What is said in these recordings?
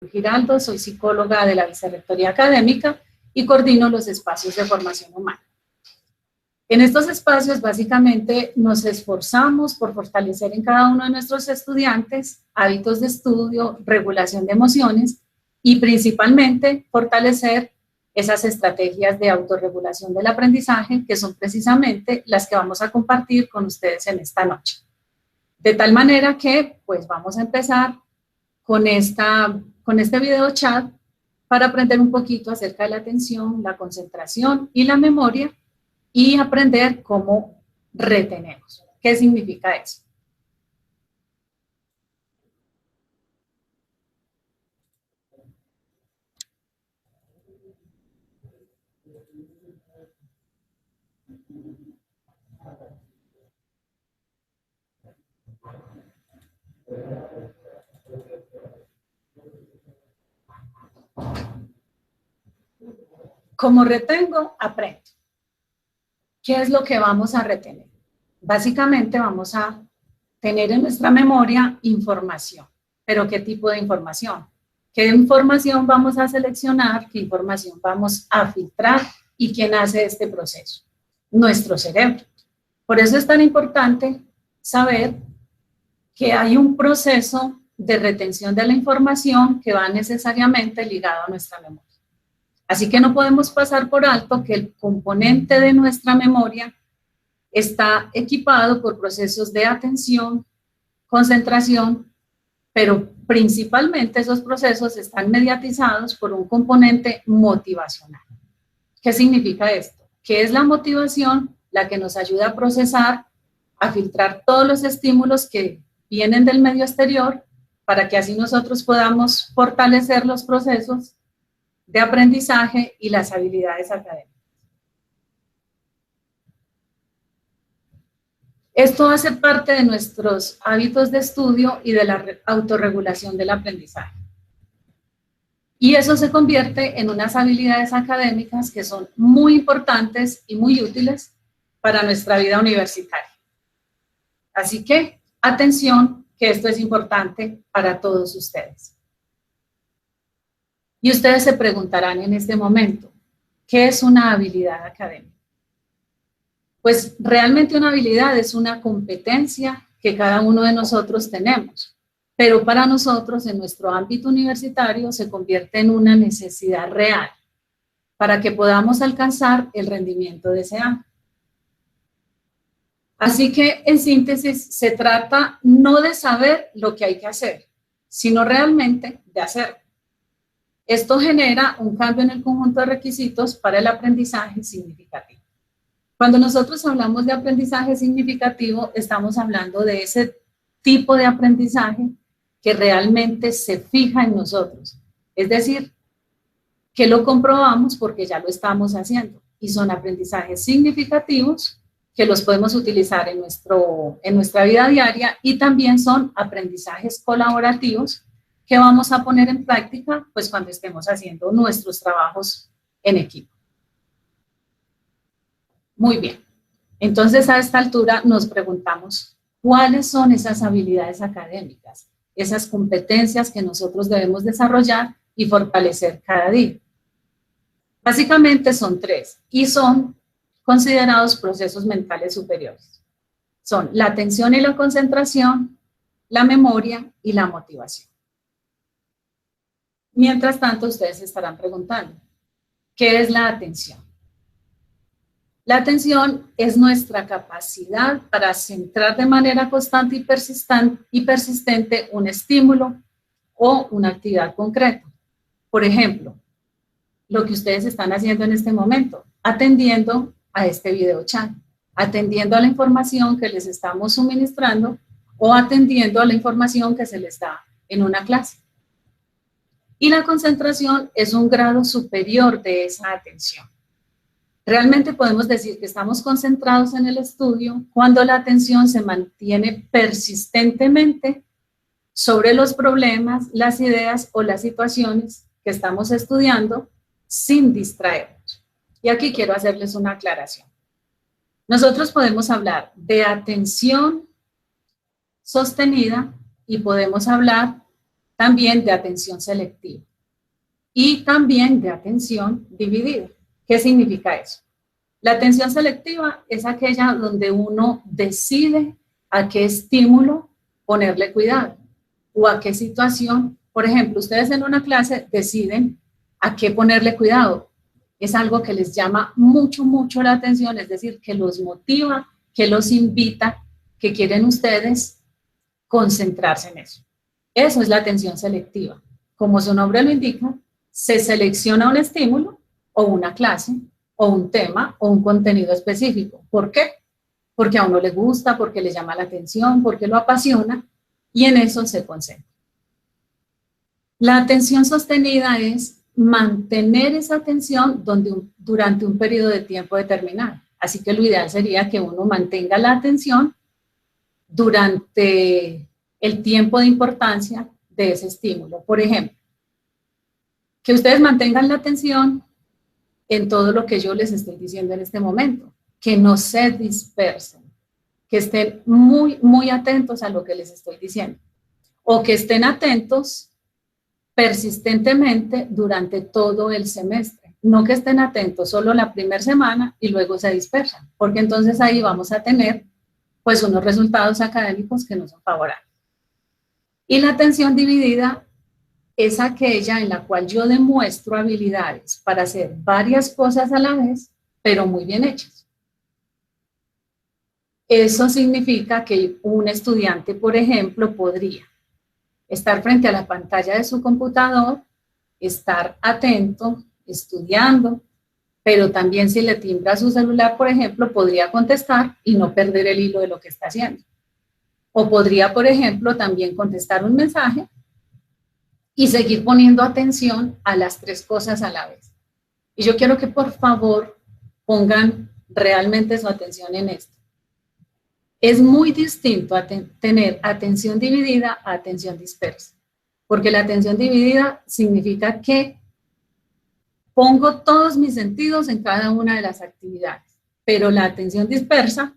Giraldo, soy psicóloga de la Vicerrectoría Académica y coordino los espacios de formación humana. En estos espacios, básicamente, nos esforzamos por fortalecer en cada uno de nuestros estudiantes hábitos de estudio, regulación de emociones y, principalmente, fortalecer esas estrategias de autorregulación del aprendizaje, que son precisamente las que vamos a compartir con ustedes en esta noche. De tal manera que, pues, vamos a empezar con este video chat para aprender un poquito acerca de la atención, la concentración y la memoria y aprender cómo retenemos. ¿Qué significa eso? Como retengo, aprendo. ¿Qué es lo que vamos a retener? Básicamente vamos a tener en nuestra memoria información. ¿Pero qué tipo de información? ¿Qué información vamos a seleccionar? ¿Qué información vamos a filtrar? ¿Y quién hace este proceso? Nuestro cerebro. Por eso es tan importante saber que hay un proceso de retención de la información que va necesariamente ligado a nuestra memoria. Así que no podemos pasar por alto que el componente de nuestra memoria está equipado por procesos de atención, concentración, pero principalmente esos procesos están mediatizados por un componente motivacional. ¿Qué significa esto? Que es la motivación la que nos ayuda a procesar, a filtrar todos los estímulos que vienen del medio exterior para que así nosotros podamos fortalecer los procesos de aprendizaje y las habilidades académicas. Esto hace parte de nuestros hábitos de estudio y de la autorregulación del aprendizaje. Y eso se convierte en unas habilidades académicas que son muy importantes y muy útiles para nuestra vida universitaria. Así que, atención, que esto es importante para todos ustedes. Y ustedes se preguntarán en este momento, ¿qué es una habilidad académica? Pues realmente una habilidad es una competencia que cada uno de nosotros tenemos, pero para nosotros en nuestro ámbito universitario se convierte en una necesidad real para que podamos alcanzar el rendimiento deseado. Así que en síntesis se trata no de saber lo que hay que hacer, sino realmente de hacerlo. Esto genera un cambio en el conjunto de requisitos para el aprendizaje significativo. Cuando nosotros hablamos de aprendizaje significativo, estamos hablando de ese tipo de aprendizaje que realmente se fija en nosotros. Es decir, que lo comprobamos porque ya lo estamos haciendo. Y son aprendizajes significativos que los podemos utilizar en nuestra vida diaria y también son aprendizajes colaborativos que vamos a poner en práctica pues cuando estemos haciendo nuestros trabajos en equipo. Muy bien, entonces a esta altura nos preguntamos, ¿cuáles son esas habilidades académicas? Esas competencias que nosotros debemos desarrollar y fortalecer cada día. Básicamente son tres y son considerados procesos mentales superiores. Son la atención y la concentración, la memoria y la motivación. Mientras tanto, ustedes se estarán preguntando, ¿qué es la atención? La atención es nuestra capacidad para centrar de manera constante y persistente un estímulo o una actividad concreta. Por ejemplo, lo que ustedes están haciendo en este momento, atendiendo a este video chat, atendiendo a la información que les estamos suministrando o atendiendo a la información que se les da en una clase. Y la concentración es un grado superior de esa atención. Realmente podemos decir que estamos concentrados en el estudio cuando la atención se mantiene persistentemente sobre los problemas, las ideas o las situaciones que estamos estudiando sin distraernos. Y aquí quiero hacerles una aclaración. Nosotros podemos hablar de atención sostenida y podemos hablar también de atención selectiva y también de atención dividida. ¿Qué significa eso? La atención selectiva es aquella donde uno decide a qué estímulo ponerle cuidado o a qué situación. Por ejemplo, ustedes en una clase deciden a qué ponerle cuidado. Es algo que les llama mucho, mucho la atención, es decir, que los motiva, que los invita, que quieren ustedes concentrarse en eso. Eso es la atención selectiva. Como su nombre lo indica, se selecciona un estímulo o una clase o un tema o un contenido específico. ¿Por qué? Porque a uno le gusta, porque le llama la atención, porque lo apasiona y en eso se concentra. La atención sostenida es mantener esa atención durante un periodo de tiempo determinado. Así que lo ideal sería que uno mantenga la atención durante el tiempo de importancia de ese estímulo. Por ejemplo, que ustedes mantengan la atención en todo lo que yo les estoy diciendo en este momento, que no se dispersen, que estén muy, muy atentos a lo que les estoy diciendo, o que estén atentos persistentemente durante todo el semestre, no que estén atentos solo la primera semana y luego se dispersan, porque entonces ahí vamos a tener pues unos resultados académicos que no son favorables. Y la atención dividida es aquella en la cual yo demuestro habilidades para hacer varias cosas a la vez, pero muy bien hechas. Eso significa que un estudiante, por ejemplo, podría estar frente a la pantalla de su computador, estar atento, estudiando, pero también si le timbra su celular, por ejemplo, podría contestar y no perder el hilo de lo que está haciendo. O podría, por ejemplo, también contestar un mensaje y seguir poniendo atención a las tres cosas a la vez. Y yo quiero que por favor pongan realmente su atención en esto. Es muy distinto tener atención dividida a atención dispersa, porque la atención dividida significa que pongo todos mis sentidos en cada una de las actividades, pero la atención dispersa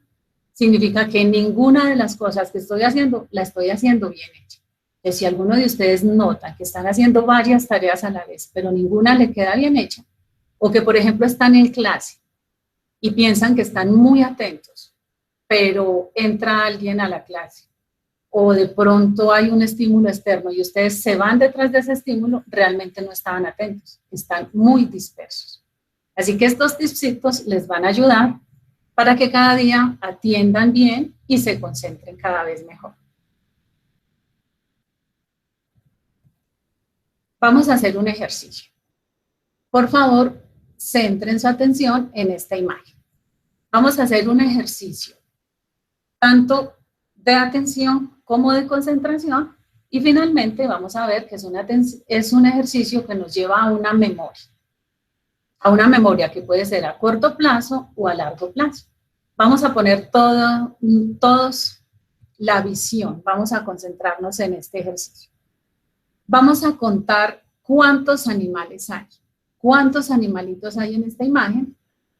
significa que ninguna de las cosas que estoy haciendo, la estoy haciendo bien hecha. Que si alguno de ustedes nota que están haciendo varias tareas a la vez, pero ninguna le queda bien hecha, o que por ejemplo están en clase y piensan que están muy atentos, pero entra alguien a la clase, o de pronto hay un estímulo externo y ustedes se van detrás de ese estímulo, realmente no estaban atentos, están muy dispersos. Así que estos tipsitos les van a ayudar para que cada día atiendan bien y se concentren cada vez mejor. Vamos a hacer un ejercicio. Por favor, centren su atención en esta imagen. Vamos a hacer un ejercicio, tanto de atención como de concentración, y finalmente vamos a ver que es un ejercicio que nos lleva a una memoria que puede ser a corto plazo o a largo plazo. Vamos a poner todos la visión, vamos a concentrarnos en este ejercicio. Vamos a contar cuántos animales hay, cuántos animalitos hay en esta imagen,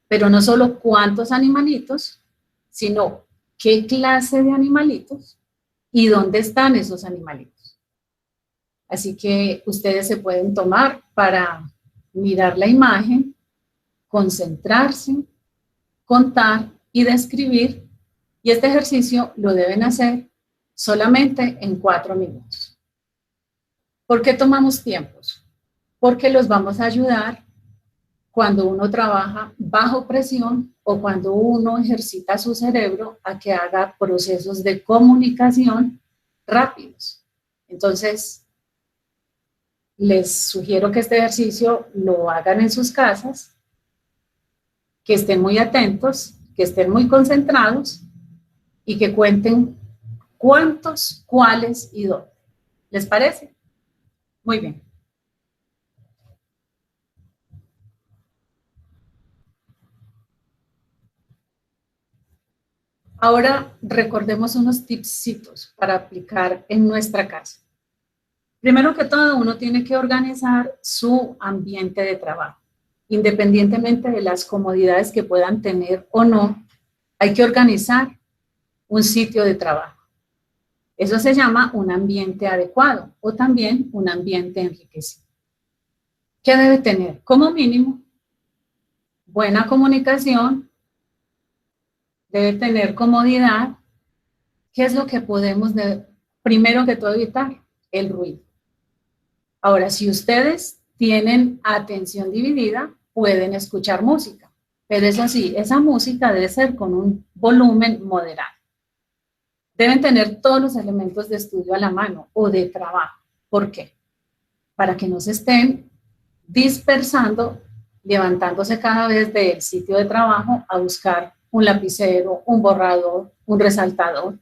pero no solo cuántos animalitos, sino qué clase de animalitos y dónde están esos animalitos. Así que ustedes se pueden tomar para mirar la imagen, concentrarse, contar y describir, y este ejercicio lo deben hacer solamente en 4 minutos. ¿Por qué tomamos tiempos? Porque los vamos a ayudar cuando uno trabaja bajo presión o cuando uno ejercita su cerebro a que haga procesos de comunicación rápidos. Entonces, les sugiero que este ejercicio lo hagan en sus casas, que estén muy atentos, que estén muy concentrados y que cuenten cuántos, cuáles y dónde. ¿Les parece? Muy bien. Ahora recordemos unos tipsitos para aplicar en nuestra casa. Primero que todo, uno tiene que organizar su ambiente de trabajo. Independientemente de las comodidades que puedan tener o no, hay que organizar un sitio de trabajo. Eso se llama un ambiente adecuado o también un ambiente enriquecido. ¿Qué debe tener? Como mínimo, buena comunicación, debe tener comodidad. ¿Qué es lo que podemos, primero que todo, evitar? El ruido. Ahora, si ustedes tienen atención dividida, pueden escuchar música, pero eso sí, esa música debe ser con un volumen moderado. Deben tener todos los elementos de estudio a la mano o de trabajo. ¿Por qué? Para que no se estén dispersando, levantándose cada vez del sitio de trabajo a buscar un lapicero, un borrador, un resaltador.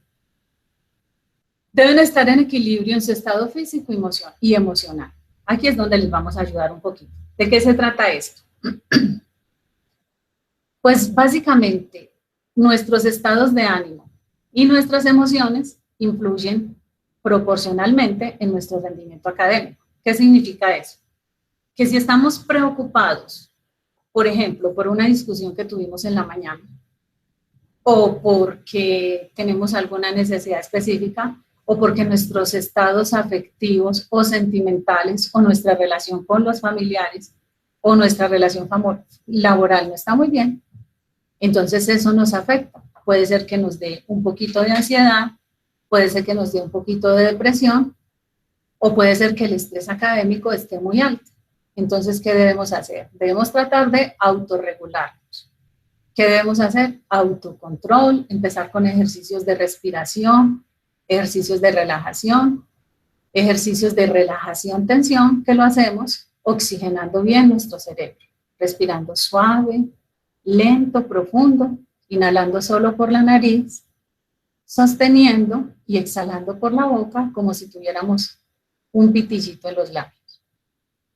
Deben estar en equilibrio en su estado físico y emocional. Aquí es donde les vamos a ayudar un poquito. ¿De qué se trata esto? Pues básicamente nuestros estados de ánimo y nuestras emociones influyen proporcionalmente en nuestro rendimiento académico. ¿Qué significa eso? Que si estamos preocupados, por ejemplo, por una discusión que tuvimos en la mañana, o porque tenemos alguna necesidad específica, o porque nuestros estados afectivos o sentimentales, o nuestra relación con los familiares, o nuestra relación laboral no está muy bien, entonces eso nos afecta. Puede ser que nos dé un poquito de ansiedad, puede ser que nos dé un poquito de depresión, o puede ser que el estrés académico esté muy alto. Entonces, ¿qué debemos hacer? Debemos tratar de autorregularnos. ¿Qué debemos hacer? Autocontrol, empezar con ejercicios de respiración, ejercicios de relajación, tensión, que lo hacemos oxigenando bien nuestro cerebro, respirando suave, lento, profundo, inhalando solo por la nariz, sosteniendo y exhalando por la boca como si tuviéramos un pitillito en los labios.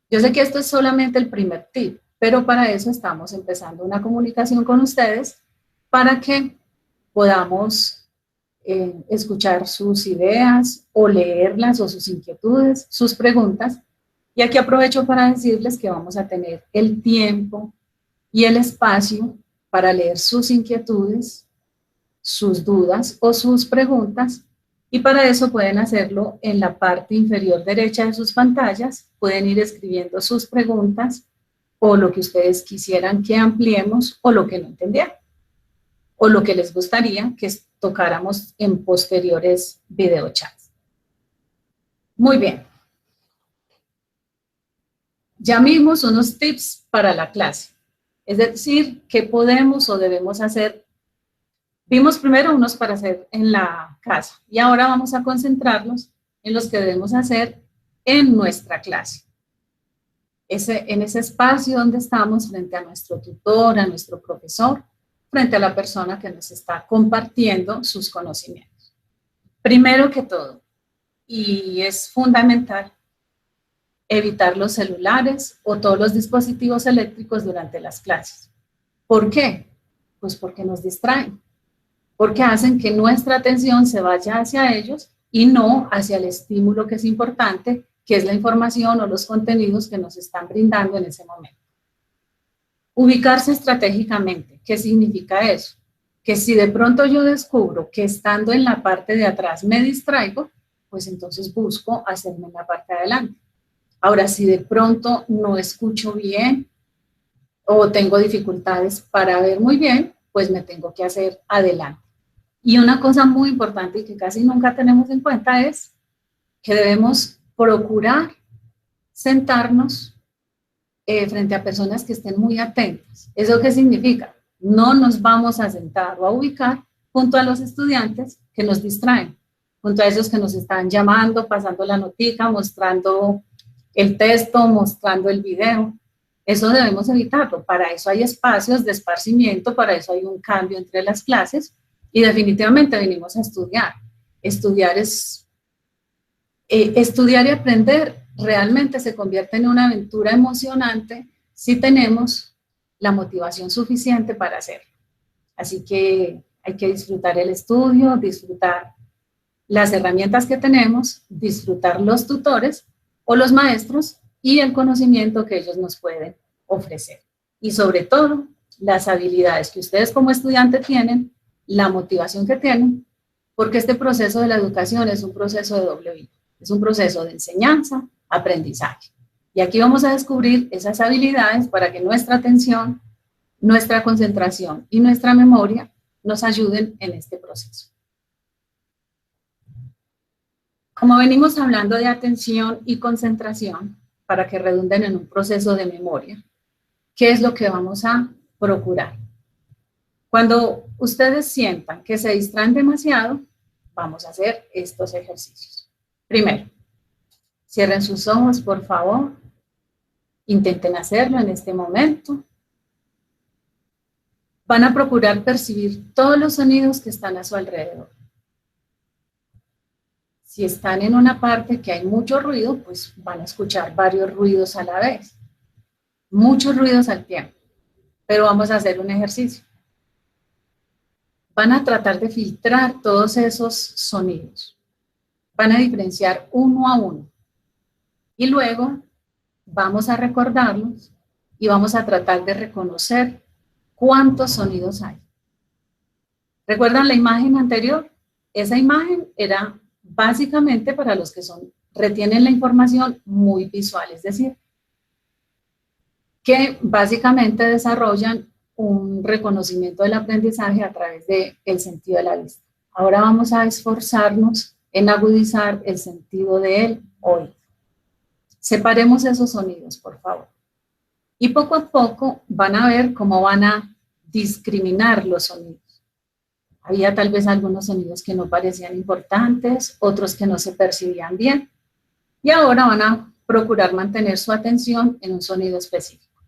Yo sé que esto es solamente el primer tip, pero para eso estamos empezando una comunicación con ustedes para que podamos escuchar sus ideas o leerlas o sus inquietudes, sus preguntas. Y aquí aprovecho para decirles que vamos a tener el tiempo y el espacio para leer sus inquietudes, sus dudas o sus preguntas. Y para eso pueden hacerlo en la parte inferior derecha de sus pantallas. Pueden ir escribiendo sus preguntas o lo que ustedes quisieran que ampliemos o lo que no entendieran o lo que les gustaría que tocáramos en posteriores videochats. Muy bien. Ya vimos unos tips para la clase. Es decir, qué podemos o debemos hacer. Vimos primero unos para hacer en la casa y ahora vamos a concentrarnos en los que debemos hacer en nuestra clase. En ese espacio donde estamos frente a nuestro tutor, a nuestro profesor, frente a la persona que nos está compartiendo sus conocimientos. Primero que todo, y es fundamental, evitar los celulares o todos los dispositivos eléctricos durante las clases. ¿Por qué? Pues porque nos distraen. Porque hacen que nuestra atención se vaya hacia ellos y no hacia el estímulo que es importante, que es la información o los contenidos que nos están brindando en ese momento. Ubicarse estratégicamente. ¿Qué significa eso? Que si de pronto yo descubro que estando en la parte de atrás me distraigo, pues entonces busco hacerme en la parte de adelante. Ahora, si de pronto no escucho bien o tengo dificultades para ver muy bien, pues me tengo que hacer adelante. Y una cosa muy importante y que casi nunca tenemos en cuenta es que debemos procurar sentarnos frente a personas que estén muy atentas. ¿Eso qué significa? No nos vamos a sentar o a ubicar junto a los estudiantes que nos distraen, junto a esos que nos están llamando, pasando la notica, mostrando el texto, mostrando el video. Eso debemos evitarlo. Para eso hay espacios de esparcimiento, para eso hay un cambio entre las clases. Y definitivamente venimos a estudiar. Estudiar y aprender realmente se convierte en una aventura emocionante si tenemos la motivación suficiente para hacerlo. Así que hay que disfrutar el estudio, disfrutar las herramientas que tenemos, disfrutar los tutores o los maestros y el conocimiento que ellos nos pueden ofrecer. Y sobre todo, las habilidades que ustedes como estudiantes tienen, la motivación que tienen porque este proceso de la educación es un proceso de doble vía. Es un proceso de enseñanza, aprendizaje. Y aquí vamos a descubrir esas habilidades para que nuestra atención, nuestra concentración y nuestra memoria nos ayuden en este proceso. Como venimos hablando de atención y concentración, para que redunden en un proceso de memoria, ¿qué es lo que vamos a procurar? Cuando ustedes sientan que se distraen demasiado, vamos a hacer estos ejercicios. Primero, cierren sus ojos, por favor. Intenten hacerlo en este momento. Van a procurar percibir todos los sonidos que están a su alrededor. Si están en una parte que hay mucho ruido, pues van a escuchar varios ruidos a la vez. Muchos ruidos al tiempo. Pero vamos a hacer un ejercicio. Van a tratar de filtrar todos esos sonidos. Van a diferenciar uno a uno. Y luego vamos a recordarlos y vamos a tratar de reconocer cuántos sonidos hay. ¿Recuerdan la imagen anterior? Esa imagen era básicamente para los que retienen la información muy visual, es decir, que básicamente desarrollan un reconocimiento del aprendizaje a través del sentido de la vista. Ahora vamos a esforzarnos en agudizar el sentido del oído. Separemos esos sonidos, por favor. Y poco a poco van a ver cómo van a discriminar los sonidos. Había tal vez algunos sonidos que no parecían importantes, otros que no se percibían bien. Y ahora van a procurar mantener su atención en un sonido específico.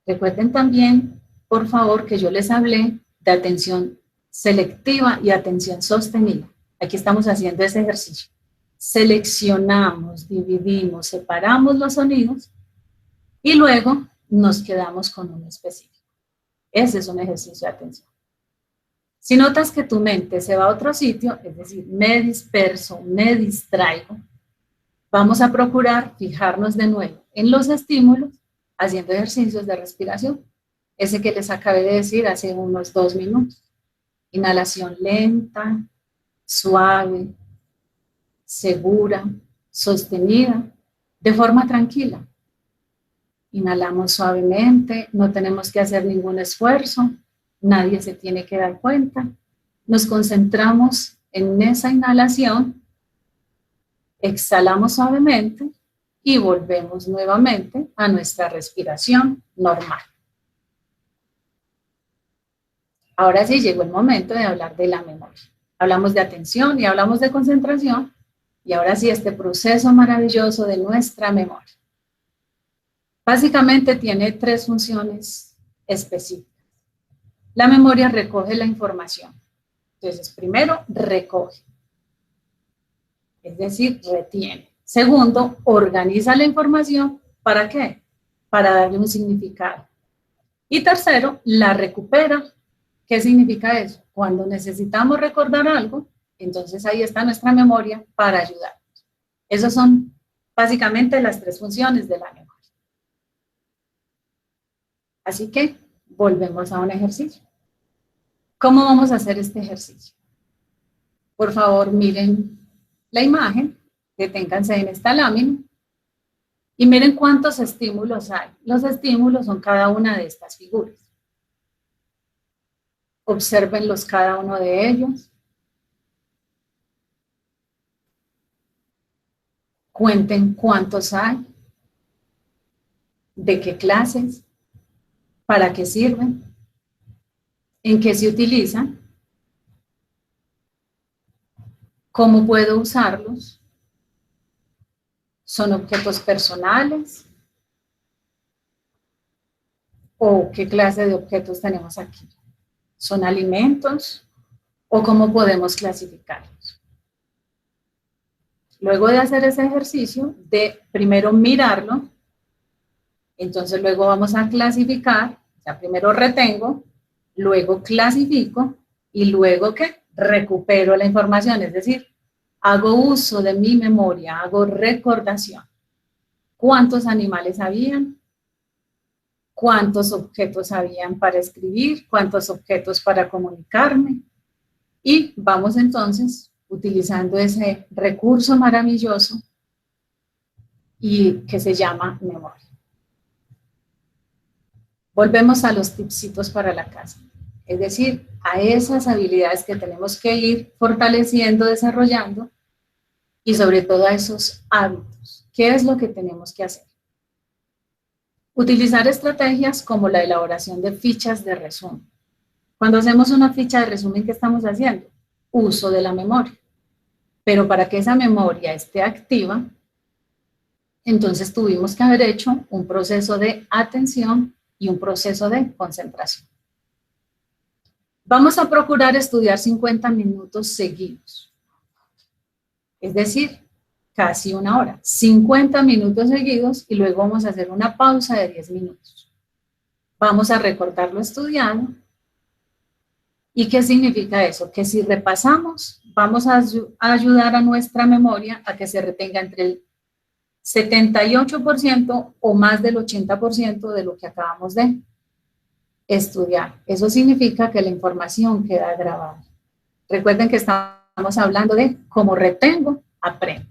Recuerden también, por favor, que yo les hablé de atención selectiva y atención sostenida. Aquí estamos haciendo ese ejercicio. Seleccionamos, dividimos, separamos los sonidos y luego nos quedamos con uno específico. Ese es un ejercicio de atención. Si notas que tu mente se va a otro sitio, es decir, me disperso, me distraigo, vamos a procurar fijarnos de nuevo en los estímulos haciendo ejercicios de respiración. Ese que les acabé de decir hace unos 2 minutos. Inhalación lenta, suave, segura, sostenida, de forma tranquila. Inhalamos suavemente, no tenemos que hacer ningún esfuerzo, nadie se tiene que dar cuenta. Nos concentramos en esa inhalación, exhalamos suavemente y volvemos nuevamente a nuestra respiración normal. Ahora sí llegó el momento de hablar de la memoria. Hablamos de atención y hablamos de concentración, y ahora sí este proceso maravilloso de nuestra memoria. Básicamente tiene 3 funciones específicas. La memoria recoge la información. Entonces, primero, recoge. Es decir, retiene. Segundo, organiza la información. ¿Para qué? Para darle un significado. Y tercero, la recupera. ¿Qué significa eso? Cuando necesitamos recordar algo, entonces ahí está nuestra memoria para ayudarnos. Esas son básicamente las 3 funciones de la memoria. Así que volvemos a un ejercicio. ¿Cómo vamos a hacer este ejercicio? Por favor, miren la imagen, deténganse en esta lámina y miren cuántos estímulos hay. Los estímulos son cada una de estas figuras. Obsérvenlos cada uno de ellos. Cuenten cuántos hay, de qué clases, para qué sirven, en qué se utilizan, cómo puedo usarlos, son objetos personales o qué clase de objetos tenemos aquí, son alimentos o cómo podemos clasificarlos. Luego de hacer ese ejercicio de primero mirarlo, entonces luego vamos a clasificar, o sea, primero retengo, luego clasifico y luego ¿qué? Recupero la información, es decir, hago uso de mi memoria, hago recordación. ¿Cuántos animales habían? ¿Cuántos objetos habían para escribir? ¿Cuántos objetos para comunicarme? Y vamos entonces utilizando ese recurso maravilloso y que se llama memoria. Volvemos a los tipsitos para la casa, es decir, a esas habilidades que tenemos que ir fortaleciendo, desarrollando y sobre todo a esos hábitos. ¿Qué es lo que tenemos que hacer? Utilizar estrategias como la elaboración de fichas de resumen. Cuando hacemos una ficha de resumen, ¿qué estamos haciendo? Uso de la memoria. Pero para que esa memoria esté activa, entonces tuvimos que haber hecho un proceso de atención y un proceso de concentración. Vamos a procurar estudiar 50 minutos seguidos. Es decir, casi una hora. 50 minutos seguidos y luego vamos a hacer una pausa de 10 minutos. Vamos a recordar lo estudiado. ¿Y qué significa eso? Que si repasamos, vamos a ayudar a nuestra memoria a que se retenga entre el 78% o más del 80% de lo que acabamos de estudiar. Eso significa que la información queda grabada. Recuerden que estamos hablando de cómo retengo, aprendo.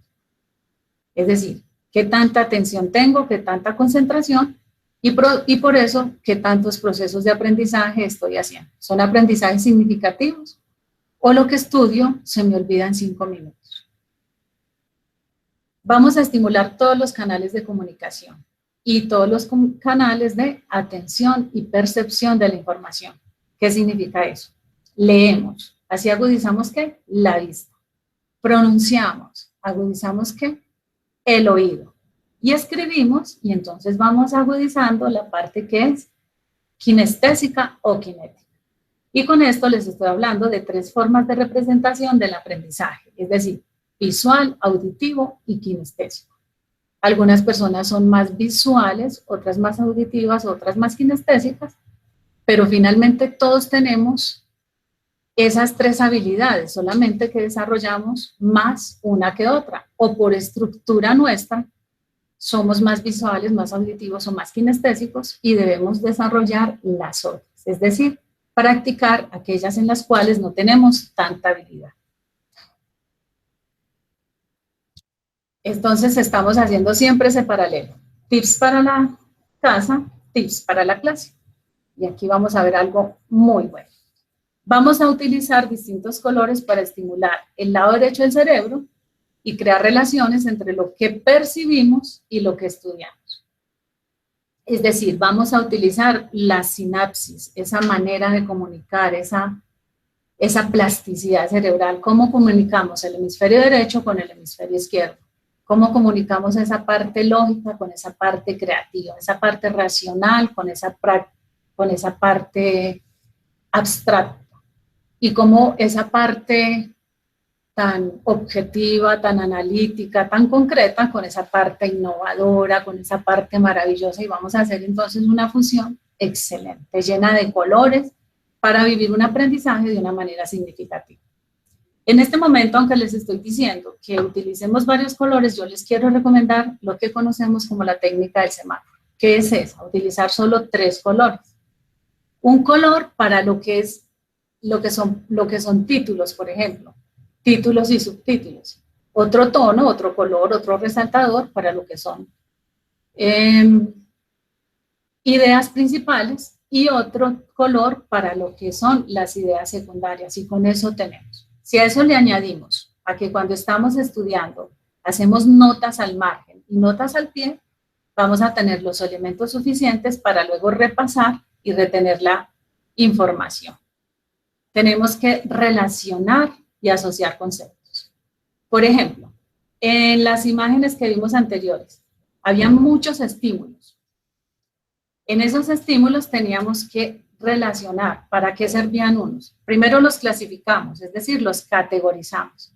Es decir, qué tanta atención tengo, qué tanta concentración y por eso qué tantos procesos de aprendizaje estoy haciendo. ¿Son aprendizajes significativos? ¿O lo que estudio se me olvida en 5 minutos? Vamos a estimular todos los canales de comunicación y todos los canales de atención y percepción de la información. ¿Qué significa eso? Leemos, así agudizamos ¿qué? La vista. Pronunciamos, agudizamos ¿qué? El oído. Y escribimos, y entonces vamos agudizando la parte que es kinestésica o cinética. Y con esto les estoy hablando de 3 formas de representación del aprendizaje, es decir, visual, auditivo y kinestésico. Algunas personas son más visuales, otras más auditivas, otras más kinestésicas, pero finalmente todos tenemos esas 3 habilidades, solamente que desarrollamos más una que otra, o por estructura nuestra, somos más visuales, más auditivos o más kinestésicos y debemos desarrollar las otras, es decir, practicar aquellas en las cuales no tenemos tanta habilidad. Entonces estamos haciendo siempre ese paralelo. Tips para la casa, tips para la clase. Y aquí vamos a ver algo muy bueno. Vamos a utilizar distintos colores para estimular el lado derecho del cerebro y crear relaciones entre lo que percibimos y lo que estudiamos. Es decir, vamos a utilizar la sinapsis, esa manera de comunicar, esa plasticidad cerebral. ¿Cómo comunicamos el hemisferio derecho con el hemisferio izquierdo? ¿Cómo comunicamos esa parte lógica con esa parte creativa, esa parte racional con esa parte abstracta? Y cómo esa parte tan objetiva, tan analítica, tan concreta, con esa parte innovadora, con esa parte maravillosa, y vamos a hacer entonces una fusión excelente, llena de colores, para vivir un aprendizaje de una manera significativa. En este momento, aunque les estoy diciendo que utilicemos varios colores, yo les quiero recomendar lo que conocemos como la técnica del semáforo. ¿Qué es esa? Utilizar solo 3 colores. Un color para lo que son títulos, por ejemplo, títulos y subtítulos. Otro tono, otro color, otro resaltador para lo que son ideas principales y otro color para lo que son las ideas secundarias, y con eso tenemos. Si a eso le añadimos a que cuando estamos estudiando hacemos notas al margen y notas al pie, vamos a tener los elementos suficientes para luego repasar y retener la información. Tenemos que relacionar y asociar conceptos. Por ejemplo, en las imágenes que vimos anteriores, había muchos estímulos. En esos estímulos teníamos que relacionar. ¿Para qué servían unos? Primero los clasificamos, es decir, los categorizamos.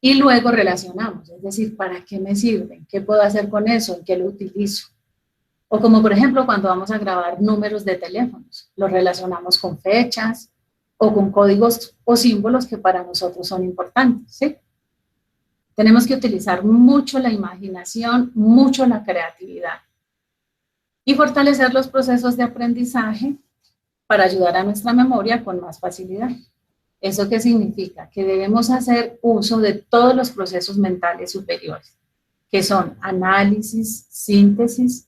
Y luego relacionamos, es decir, ¿para qué me sirven? ¿Qué puedo hacer con eso? ¿En qué lo utilizo? O como por ejemplo cuando vamos a grabar números de teléfonos, los relacionamos con fechas o con códigos o símbolos que para nosotros son importantes, ¿sí? Tenemos que utilizar mucho la imaginación, mucho la creatividad y fortalecer los procesos de aprendizaje para ayudar a nuestra memoria con más facilidad. ¿Eso qué significa? Que debemos hacer uso de todos los procesos mentales superiores, que son análisis, síntesis,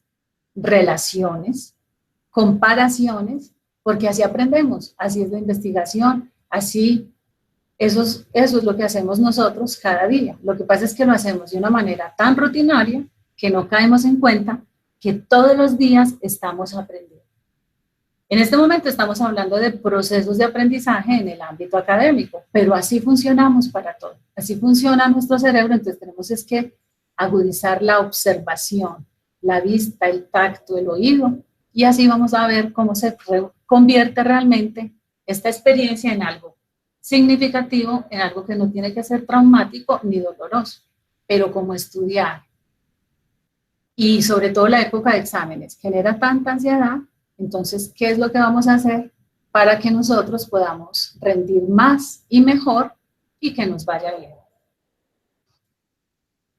relaciones, comparaciones, porque así aprendemos, así es la investigación, así, eso es lo que hacemos nosotros cada día. Lo que pasa es que lo hacemos de una manera tan rutinaria que no caemos en cuenta que todos los días estamos aprendiendo. En este momento estamos hablando de procesos de aprendizaje en el ámbito académico, pero así funcionamos para todo. Así funciona nuestro cerebro, entonces tenemos es que agudizar la observación, la vista, el tacto, el oído, y así vamos a ver cómo se convierte realmente esta experiencia en algo significativo, en algo que no tiene que ser traumático ni doloroso, pero como estudiar, y sobre todo la época de exámenes, genera tanta ansiedad. Entonces, ¿qué es lo que vamos a hacer para que nosotros podamos rendir más y mejor y que nos vaya bien?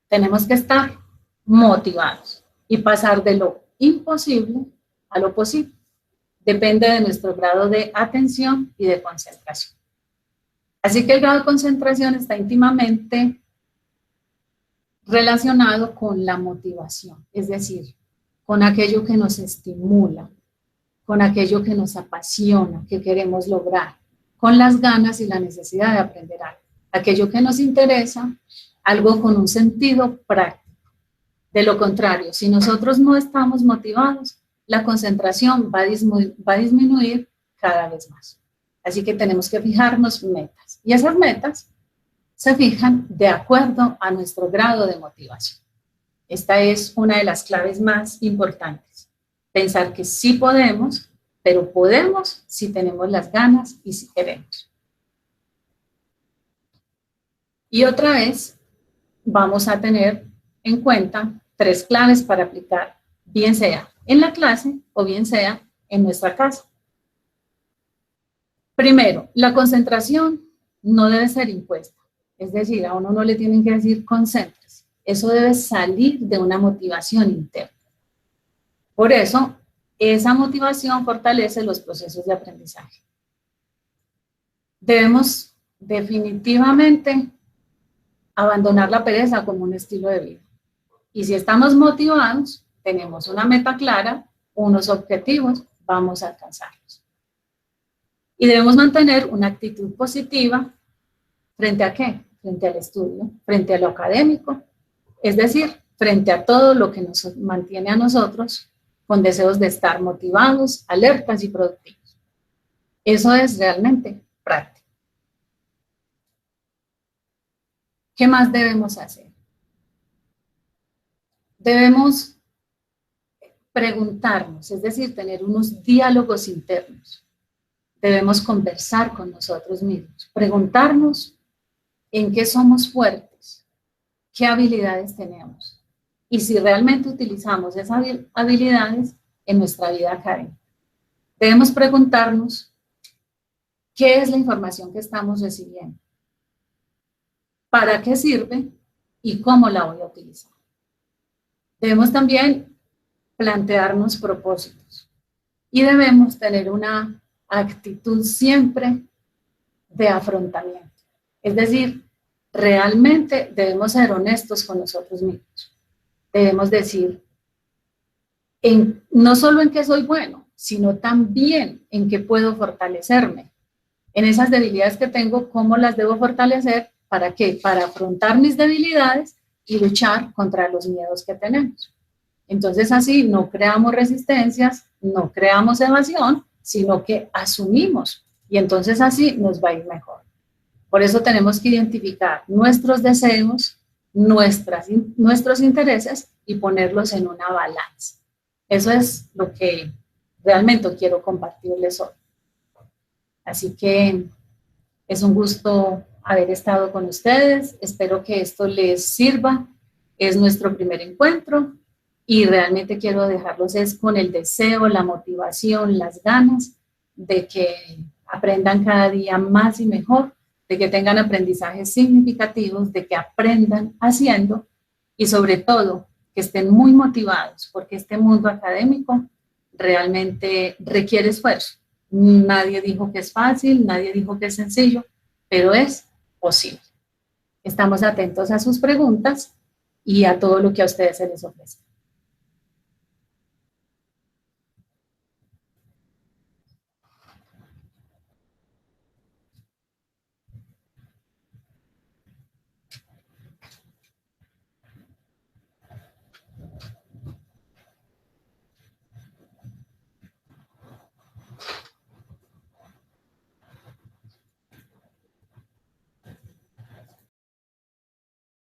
Tenemos que estar motivados y pasar de lo imposible a lo posible. Depende de nuestro grado de atención y de concentración. Así que el grado de concentración está íntimamente relacionado con la motivación, es decir, con aquello que nos estimula, con aquello que nos apasiona, que queremos lograr, con las ganas y la necesidad de aprender algo, aquello que nos interesa, algo con un sentido práctico. De lo contrario, si nosotros no estamos motivados, la concentración va a disminuir cada vez más. Así que tenemos que fijarnos metas, y esas metas se fijan de acuerdo a nuestro grado de motivación. Esta es una de las claves más importantes. Pensar que sí podemos, pero podemos si tenemos las ganas y si queremos. Y otra vez vamos a tener en cuenta 3 claves para aplicar, bien sea en la clase o bien sea en nuestra casa. Primero, la concentración no debe ser impuesta. Es decir, a uno no le tienen que decir concéntrese. Eso debe salir de una motivación interna. Por eso, esa motivación fortalece los procesos de aprendizaje. Debemos definitivamente abandonar la pereza como un estilo de vida. Y si estamos motivados, tenemos una meta clara, unos objetivos, vamos a alcanzarlos. Y debemos mantener una actitud positiva ¿frente a qué? Frente al estudio, frente a lo académico, es decir, frente a todo lo que nos mantiene a nosotros con deseos de estar motivados, alertas y productivos. Eso es realmente práctico. ¿Qué más debemos hacer? Debemos preguntarnos, es decir, tener unos diálogos internos. Debemos conversar con nosotros mismos, preguntarnos en qué somos fuertes, qué habilidades tenemos y si realmente utilizamos esas habilidades en nuestra vida académica. Debemos preguntarnos qué es la información que estamos recibiendo, para qué sirve y cómo la voy a utilizar. Debemos también plantearnos propósitos y debemos tener una actitud siempre de afrontamiento. Es decir, realmente debemos ser honestos con nosotros mismos. Debemos decir no solo en qué soy bueno, sino también en qué puedo fortalecerme. En esas debilidades que tengo, ¿cómo las debo fortalecer? ¿Para qué? Para afrontar mis debilidades y luchar contra los miedos que tenemos. Entonces así no creamos resistencias, no creamos evasión, sino que asumimos y entonces así nos va a ir mejor. Por eso tenemos que identificar nuestros deseos, nuestros intereses y ponerlos en una balanza. Eso es lo que realmente quiero compartirles hoy. Así que es un gusto haber estado con ustedes. Espero que esto les sirva. Es nuestro primer encuentro y realmente quiero dejarlos es con el deseo, la motivación, las ganas de que aprendan cada día más y mejor, de que tengan aprendizajes significativos, de que aprendan haciendo y sobre todo que estén muy motivados porque este mundo académico realmente requiere esfuerzo. Nadie dijo que es fácil, nadie dijo que es sencillo, pero es posible. Estamos atentos a sus preguntas y a todo lo que a ustedes se les ofrezca.